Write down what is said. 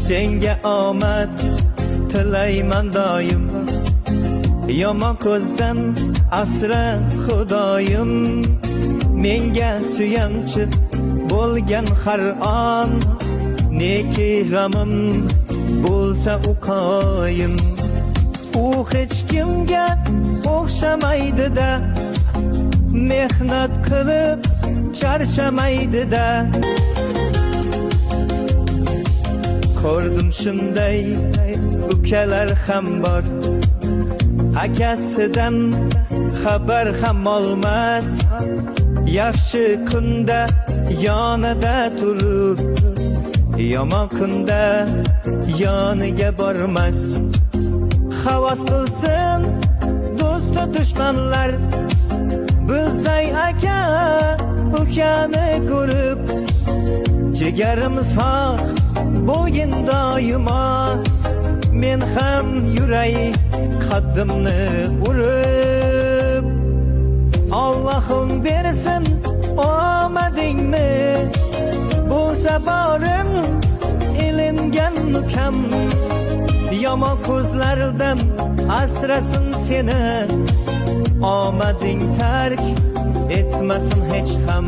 senga omad tilayman doim, yomon ko'zdan asra xudoyim. Menga suyanchi bo'lgan har on, neki g'amim bo'lsa u qoyim. U hech kimga o'xshamaydi-da, mehnat qilib charchamaydi-da. Ko'rdim shunday ukalar ham bor, akasidan xabar ham olmas, yaxshi kunda yonida turib, yomon kunda yoniga bormas. Havas qilsin do'stu dushmanlar, bizday aka ukani ko'rib, jigarimiz haq bo'gin doimo. Men ham yuray qaddimni urib, Allohim bersin omadingni, bo'lsa boring ilingan ukam. Yomon ko'zlardan asrasin seni, omading tark etmasin hech ham.